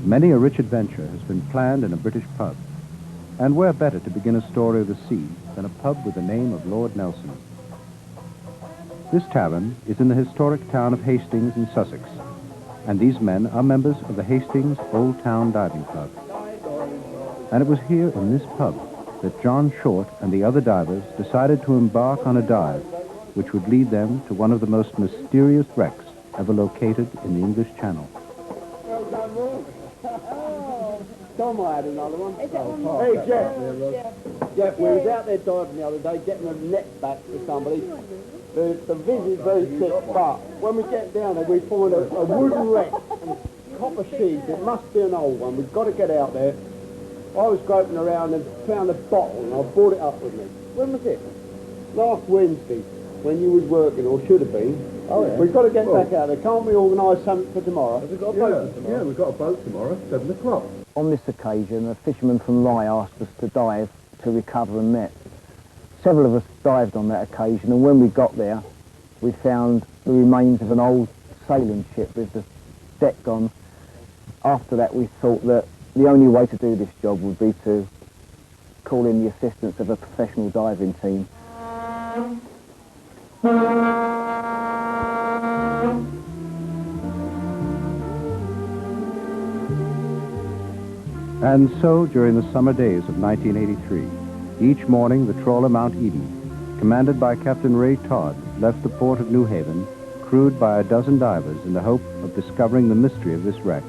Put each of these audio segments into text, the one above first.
Many a rich adventure has been planned in a British pub. And where better to begin a story of the sea than a pub with the name of Lord Nelson? This tavern is in the historic town of Hastings in Sussex, and these men are members of the Hastings Old Town Diving Club. And it was here in this pub that John Short and the other divers decided to embark on a dive which would lead them to one of the most mysterious wrecks ever located in the English Channel. Tom, I had another one. Hey, Jeff. Jeff, we was out there diving the other day, getting a net back for somebody. The viz is very thick, but when we get down there, we find a wooden wreck and copper sheaves. It must be an old one. We've got to get out there. I was groping around and found a bottle, and I brought it up with me. When was it? Last Wednesday, when you was working, or should have been. Oh, yeah. We've got to get back out there. Can't we organise something for tomorrow? Have we got a boat tomorrow? Yeah, we've got a boat tomorrow, 7 o'clock. On this occasion, a fisherman from Rye asked us to dive to recover a net. Several of us dived on that occasion, and when we got there, we found the remains of an old sailing ship with the deck gone. After that, we thought that the only way to do this job would be to call in the assistance of a professional diving team. And so, during the summer days of 1983, each morning the trawler Mount Eden, commanded by Captain Ray Todd, left the port of New Haven, crewed by a dozen divers in the hope of discovering the mystery of this wreck.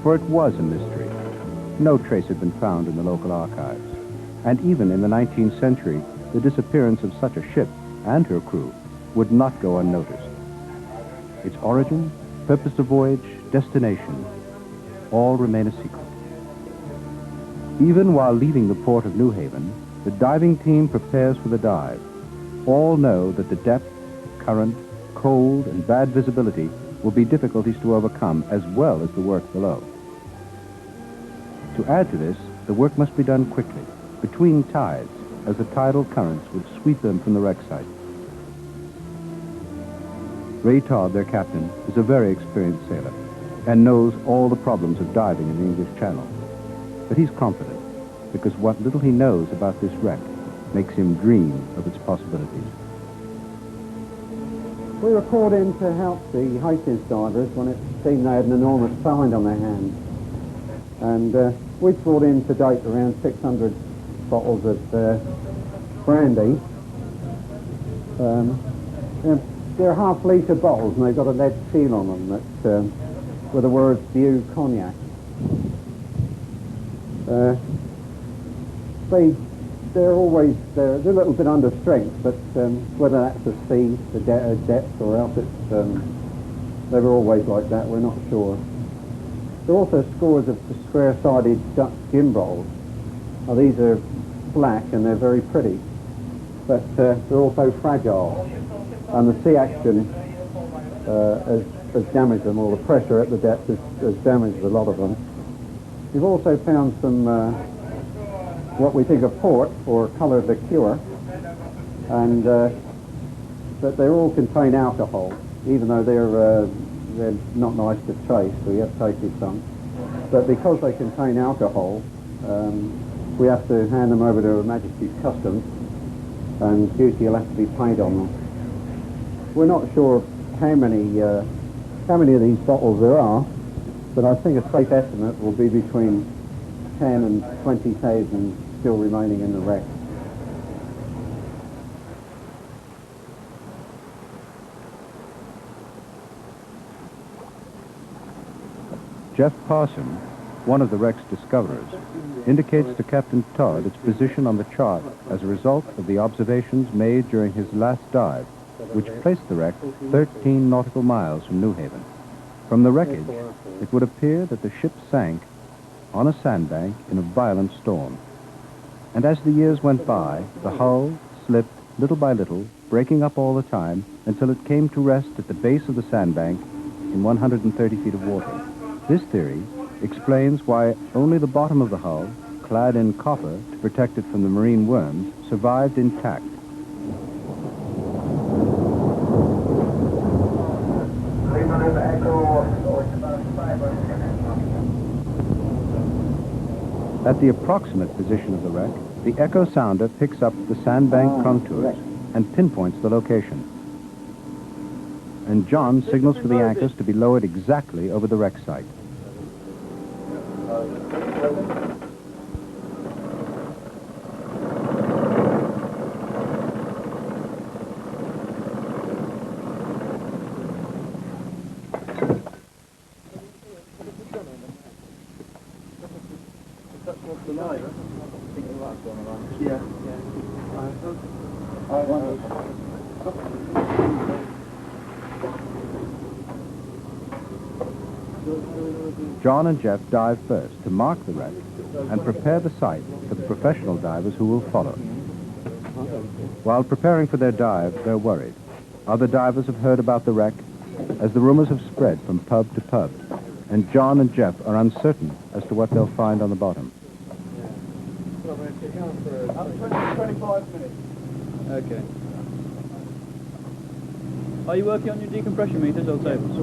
For it was a mystery. No trace had been found in the local archives. And even in the 19th century, the disappearance of such a ship and her crew would not go unnoticed. Its origin, purpose of voyage, destination, all remain a secret. Even while leaving the port of New Haven, the diving team prepares for the dive. All know that the depth, current, cold, and bad visibility will be difficulties to overcome, as well as the work below. To add to this, the work must be done quickly, between tides, as the tidal currents would sweep them from the wreck site. Ray Todd, their captain, is a very experienced sailor and knows all the problems of diving in the English Channel. But he's confident, because what little he knows about this wreck makes him dream of its possibilities. We were called in to help the Hastings divers when it seemed they had an enormous find on their hands. And we've brought in to date around 600 bottles of brandy. They're half-litre bottles, and they've got a lead seal on them that, with the words View Cognac. They're a little bit under strength, but whether that's the sea, the depth, or else it's they were always like that, we're not sure. There are also scores of square-sided Dutch gin bottles. Now, these are black and they're very pretty, but they're also fragile, and the sea action has damaged them, or the pressure at the depth has damaged a lot of them. We've also found some what we think are port or coloured liqueur, and but they all contain alcohol, even though they're not nice to taste. We have tasted some, but because they contain alcohol, we have to hand them over to Her Majesty's Customs, and duty will have to be paid on them. We're not sure how many of these bottles there are, but I think a safe estimate will be between 10 and 20,000 still remaining in the wreck. Jeff Parson, one of the wreck's discoverers, indicates to Captain Todd its position on the chart as a result of the observations made during his last dive, which placed the wreck 13 nautical miles from New Haven. From the wreckage, it would appear that the ship sank on a sandbank in a violent storm. And as the years went by, the hull slipped little by little, breaking up all the time until it came to rest at the base of the sandbank in 130 feet of water. This theory explains why only the bottom of the hull, clad in copper to protect it from the marine worms, survived intact. At the approximate position of the wreck, the echo sounder picks up the sandbank contours and pinpoints the location. And John signals for the anchors to be lowered exactly over the wreck site. John and Jeff dive first to mark the wreck and prepare the site for the professional divers who will follow. While preparing for their dive, they're worried. Other divers have heard about the wreck as the rumors have spread from pub to pub, and John and Jeff are uncertain as to what they'll find on the bottom. 25 minutes. Okay. Are you working on your decompression meters or tables?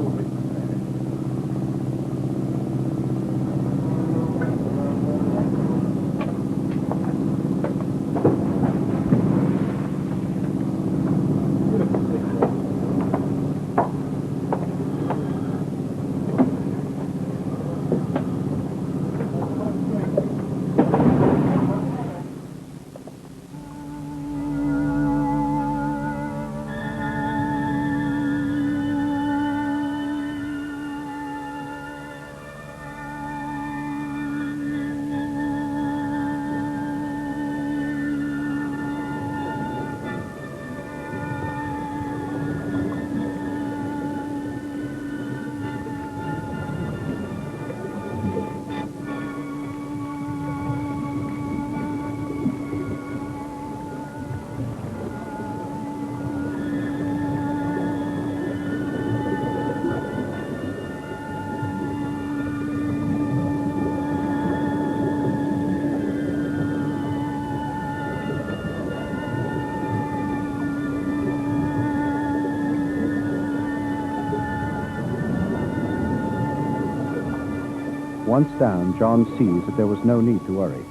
Once down, John sees that there was no need to worry.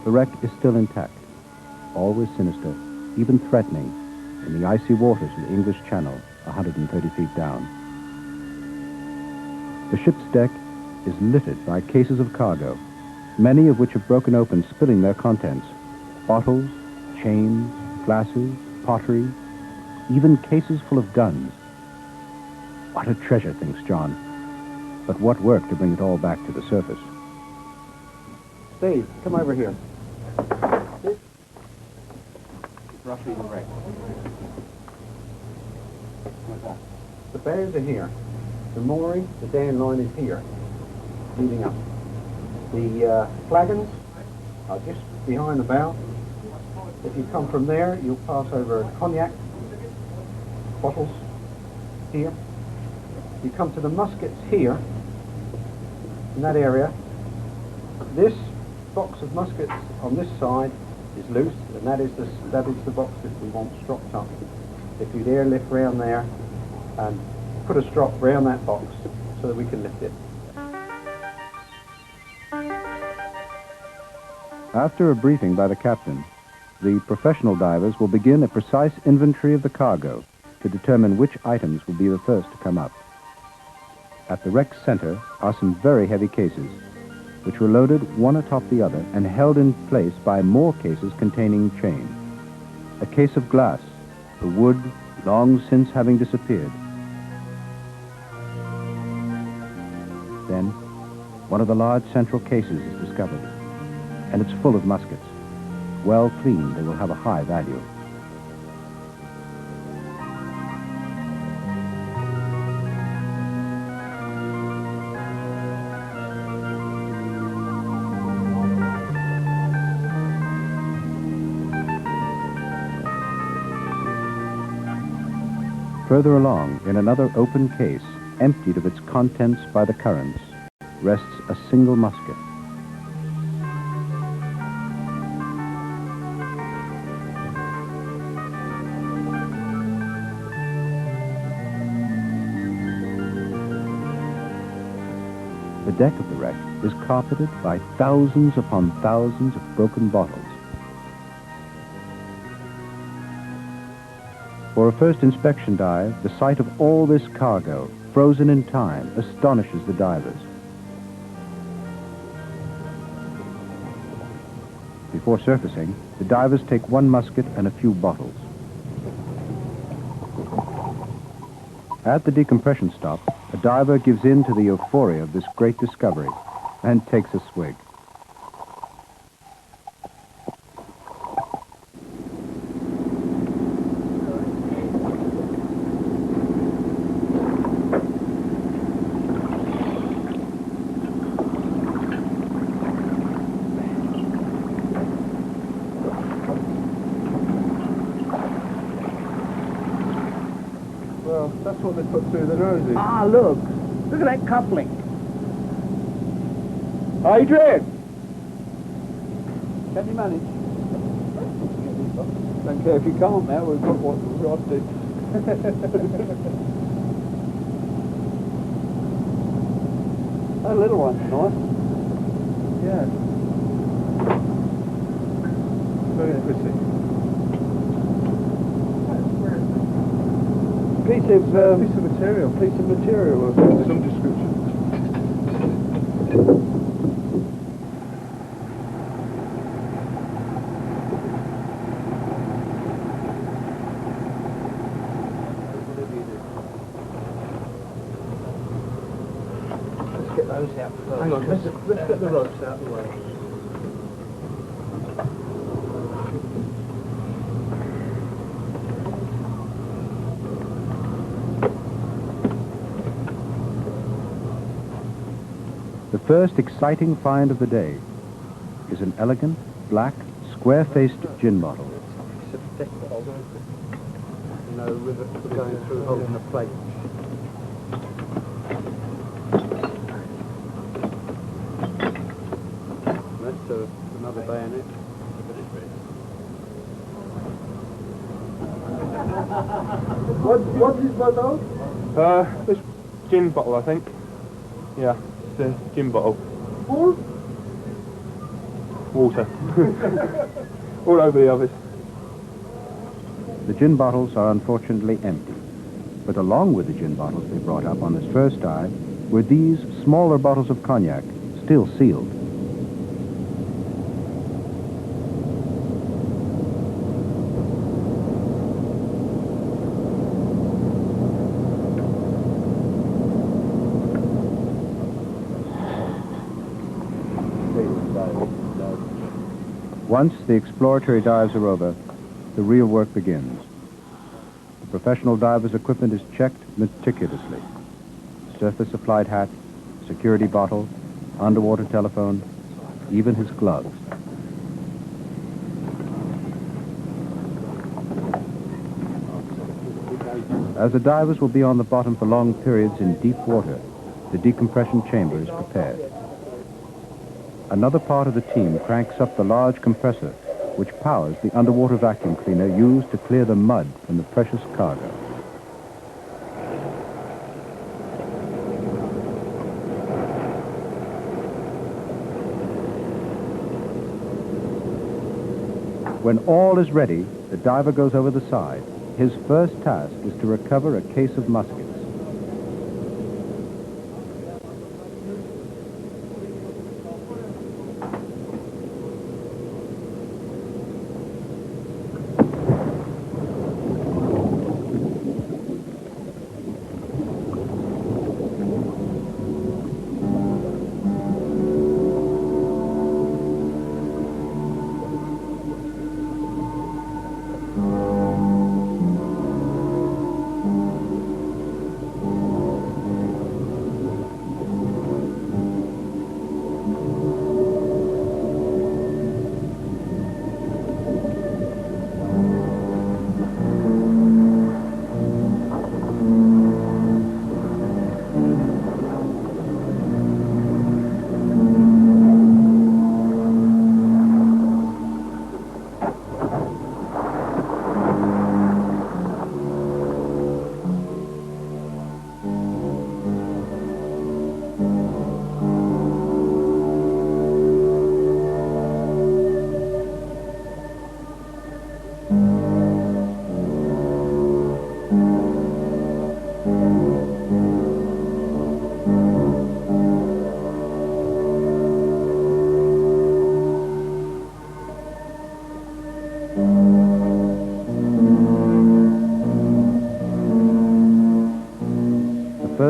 The wreck is still intact, always sinister, even threatening, in the icy waters of the English Channel, 130 feet down. The ship's deck is littered by cases of cargo, many of which have broken open, spilling their contents. Bottles, chains, glasses, pottery, even cases full of guns. What a treasure, thinks John. But what work to bring it all back to the surface. Steve, come over here. Roughly the wreck. The bears are here. The mooring, the Dan line is here, leading up. The flagons are just behind the bow. If you come from there, you'll pass over cognac bottles here. You come to the muskets here, in that area. This box of muskets on this side is loose, and that is the box that we want stropped up. If you dare lift round there and put a strop round that box so that we can lift it. After a briefing by the captain, the professional divers will begin a precise inventory of the cargo to determine which items will be the first to come up. At the wreck's center are some very heavy cases, which were loaded one atop the other and held in place by more cases containing chain. A case of glass, the wood long since having disappeared. Then, one of the large central cases is discovered, and it's full of muskets. Well cleaned, they will have a high value. Further along, in another open case, emptied of its contents by the currents, rests a single musket. The deck of the wreck is carpeted by thousands upon thousands of broken bottles. For a first inspection dive, the sight of all this cargo, frozen in time, astonishes the divers. Before surfacing, the divers take one musket and a few bottles. At the decompression stop, a diver gives in to the euphoria of this great discovery and takes a swig. Well, that's what they put through the noses. Ah, look. Look at that coupling. Adrian! Can you manage? Don't care if you can't now, we've got what we've got to do. That little one's nice. Yeah. Very interesting. Piece of material. piece of material. Of some description. Let's get those out first. Hang on, let's get the ropes out of the way. The first exciting find of the day is an elegant, black, square-faced gin bottle. It's a thick bottle. You know, river going through holding a plate. That's another bayonet. What is bottle? This gin bottle, I think. Yeah, it's a gin bottle. Full? Water. All over the office. The gin bottles are unfortunately empty. But along with the gin bottles they brought up on this first dive were these smaller bottles of cognac, still sealed. Once the exploratory dives are over, the real work begins. The professional diver's equipment is checked meticulously. Surface-supplied hat, security bottle, underwater telephone, even his gloves. As the divers will be on the bottom for long periods in deep water, the decompression chamber is prepared. Another part of the team cranks up the large compressor, which powers the underwater vacuum cleaner used to clear the mud from the precious cargo. When all is ready, the diver goes over the side. His first task is to recover a case of muskets.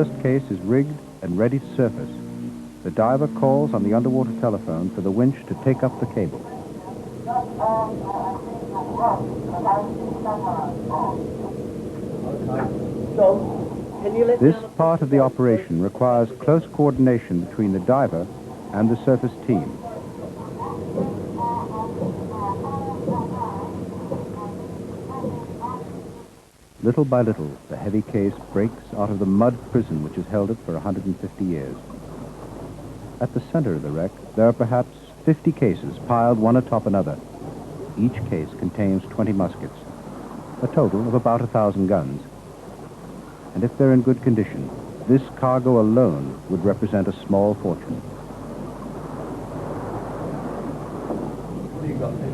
first case is rigged and ready to surface. The diver calls on the underwater telephone for the winch to take up the cable. This part of the operation requires close coordination between the diver and the surface team. Little by little, the heavy case breaks out of the mud prison which has held it for 150 years. At the center of the wreck, there are perhaps 50 cases piled one atop another. Each case contains 20 muskets, a total of about 1,000 guns. And if they're in good condition, this cargo alone would represent a small fortune. What do you got here?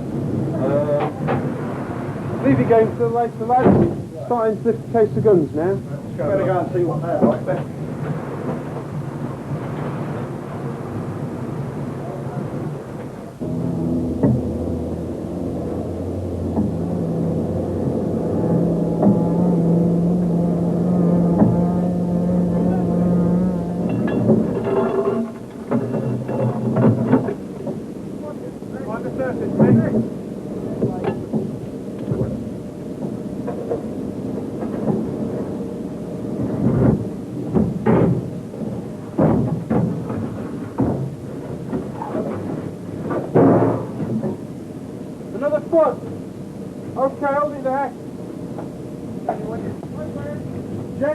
Leave your game to the later, lads. Starting to lift a case of guns now. Better go and see what they're like. Another foot. Okay, hold it there.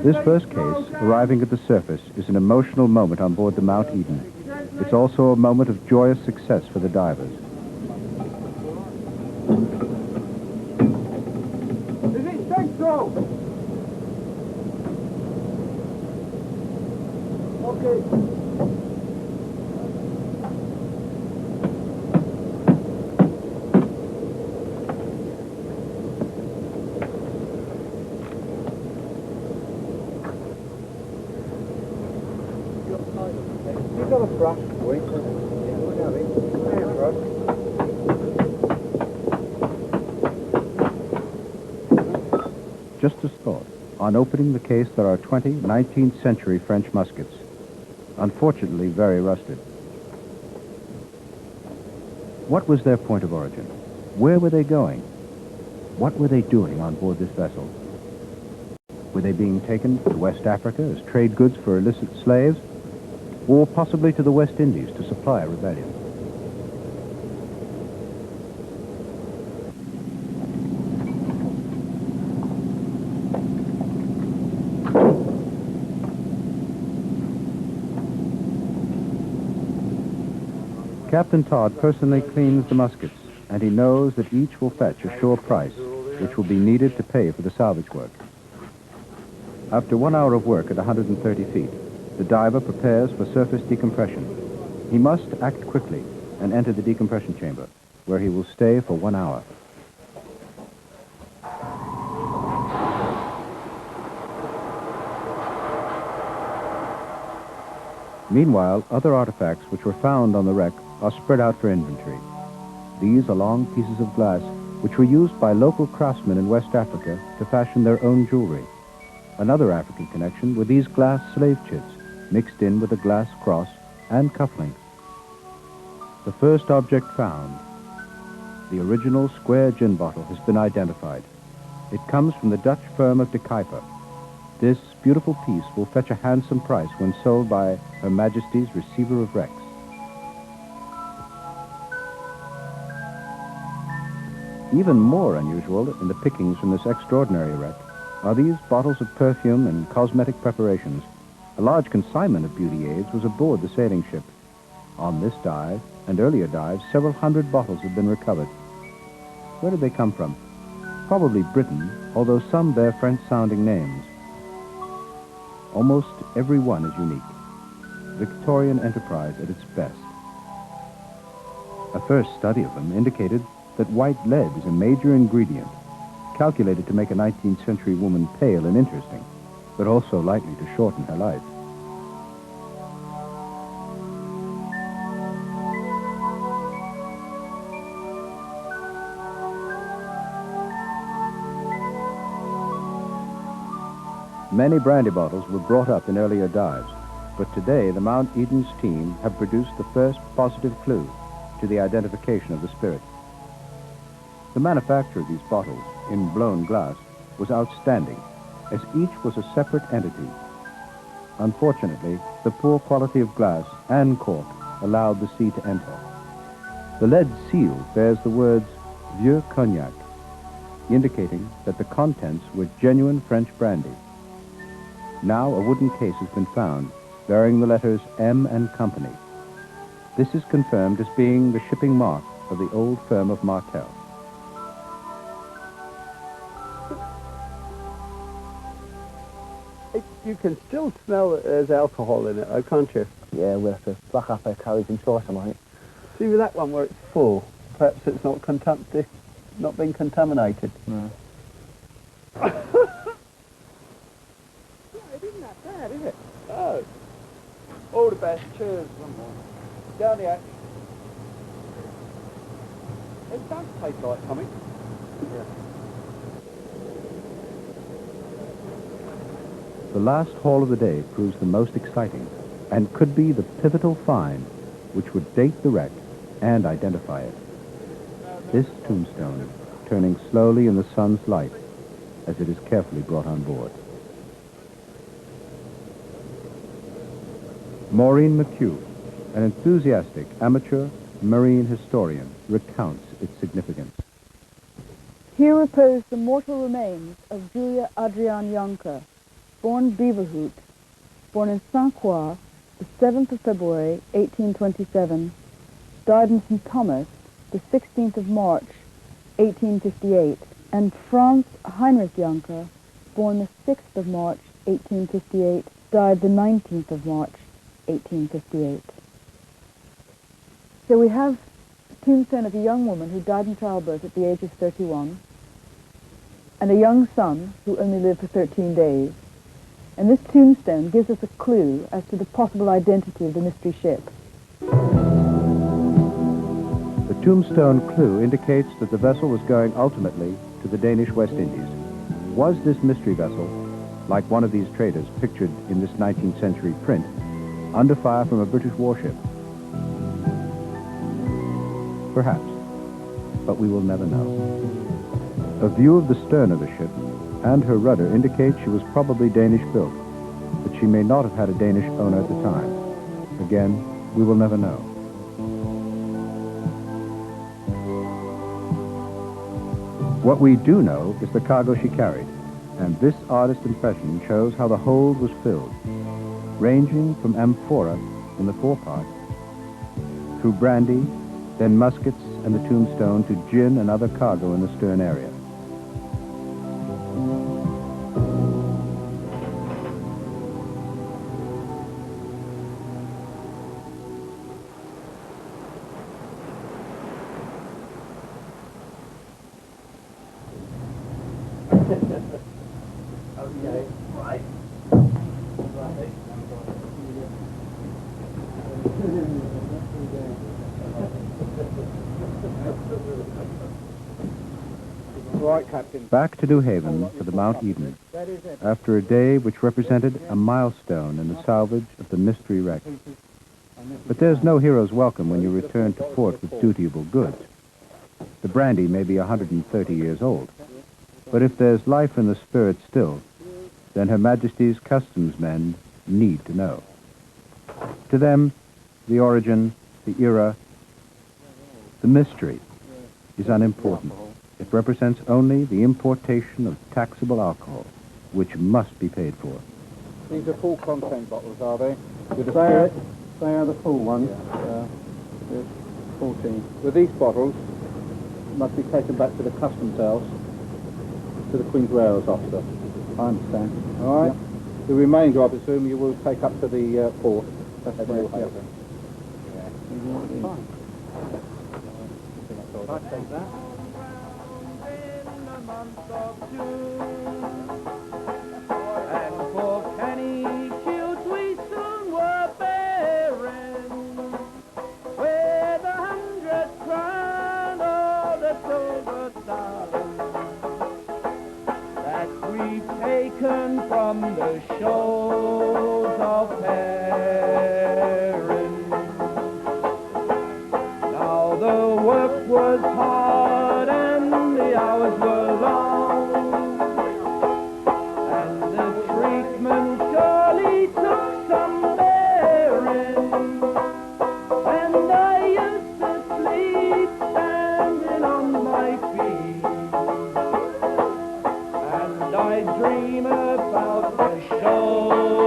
This first case, arriving at the surface, is an emotional moment on board the Mount Eden. It's also a moment of joyous success for the divers. Is it central? Okay. You've got a brush, boy. Yeah, look at it. Yeah, brush. Just as thought, on opening the case there are 20 19th century French muskets, unfortunately very rusted. What was their point of origin? Where were they going? What were they doing on board this vessel? Were they being taken to West Africa as trade goods for illicit slaves? Or possibly to the West Indies to supply a rebellion? Captain Todd personally cleans the muskets, and he knows that each will fetch a sure price, which will be needed to pay for the salvage work. After 1 hour of work at 130 feet, the diver prepares for surface decompression. He must act quickly and enter the decompression chamber, where he will stay for 1 hour. Meanwhile, other artifacts which were found on the wreck are spread out for inventory. These are long pieces of glass which were used by local craftsmen in West Africa to fashion their own jewelry. Another African connection were these glass slave chits, mixed in with a glass cross and cufflink. The first object found, the original square gin bottle, has been identified. It comes from the Dutch firm of De Kuyper. This beautiful piece will fetch a handsome price when sold by Her Majesty's Receiver of Wrecks. Even more unusual in the pickings from this extraordinary wreck are these bottles of perfume and cosmetic preparations. A large consignment of beauty aids was aboard the sailing ship. On this dive and earlier dives, several hundred bottles have been recovered. Where did they come from? Probably Britain, although some bear French-sounding names. Almost every one is unique. Victorian enterprise at its best. A first study of them indicated that white lead is a major ingredient, calculated to make a 19th century woman pale and interesting, but also likely to shorten her life. Many brandy bottles were brought up in earlier dives, but today the Mount Eden's team have produced the first positive clue to the identification of the spirit. The manufacture of these bottles, in blown glass, was outstanding, as each was a separate entity. Unfortunately, the poor quality of glass and cork allowed the sea to enter. The lead seal bears the words Vieux Cognac, indicating that the contents were genuine French brandy. Now a wooden case has been found bearing the letters M and Company. This is confirmed as being the shipping mark of the old firm of Martel. You can still smell that there's alcohol in it, though, can't you? Yeah, we'll have to pluck up our courage and try some, I think. See with that one where it's full, perhaps it's not been contaminated. No. It isn't that bad, is it? Oh. All the best. Cheers. One more. Down the hatch. It does taste like something. Yeah. The last haul of the day proves the most exciting and could be the pivotal find which would date the wreck and identify it. This tombstone, turning slowly in the sun's light as it is carefully brought on board. Maureen McHugh, an enthusiastic amateur marine historian, recounts its significance. Here repose the mortal remains of Julia Adrienne Jonker, born Beaverhoot, born in Saint-Croix, the 7th of February, 1827, died in St. Thomas, the 16th of March, 1858, and Franz Heinrich Jonker, born the 6th of March, 1858, died the 19th of March, 1858. So we have a tombstone of a young woman who died in childbirth at the age of 31, and a young son who only lived for 13 days. And this tombstone gives us a clue as to the possible identity of the mystery ship. The tombstone clue indicates that the vessel was going ultimately to the Danish West Indies. Was this mystery vessel, like one of these traders pictured in this 19th century print, under fire from a British warship? Perhaps, but we will never know. A view of the stern of the ship and her rudder indicates she was probably Danish-built, but she may not have had a Danish owner at the time. Again, we will never know. What we do know is the cargo she carried, and this artist's impression shows how the hold was filled, ranging from amphora in the forepart, through brandy, then muskets and the tombstone to gin and other cargo in the stern area. Okay, right. Right, Captain. Back to New Haven for the Mount Eden, after a day which represented a milestone in the salvage of the mystery wreck. But there's no hero's welcome when you return to port with dutiable goods. The brandy may be 130 years old, but if there's life in the spirit still, then Her Majesty's customs men need to know. To them, the origin, the era, the mystery is unimportant. It represents only the importation of taxable alcohol, which must be paid for. These are full content bottles, are they? With the They are, spirit? they are the full ones. There's 14. With these bottles, must be taken back to the customs house, to the Queen's Warehouse officer. I understand. All right? The remainder, I presume, you will take up to the port. That's at correct, New yes. Haven. Fine. I take that. And for canny shields we soon were bearing, with 100 crown or the silver star, that we taken from the shores of Erin. Now the work was hard and the hours were long, and the treatment surely took some bearing, and I used to sleep standing on my feet, and I dream about the shore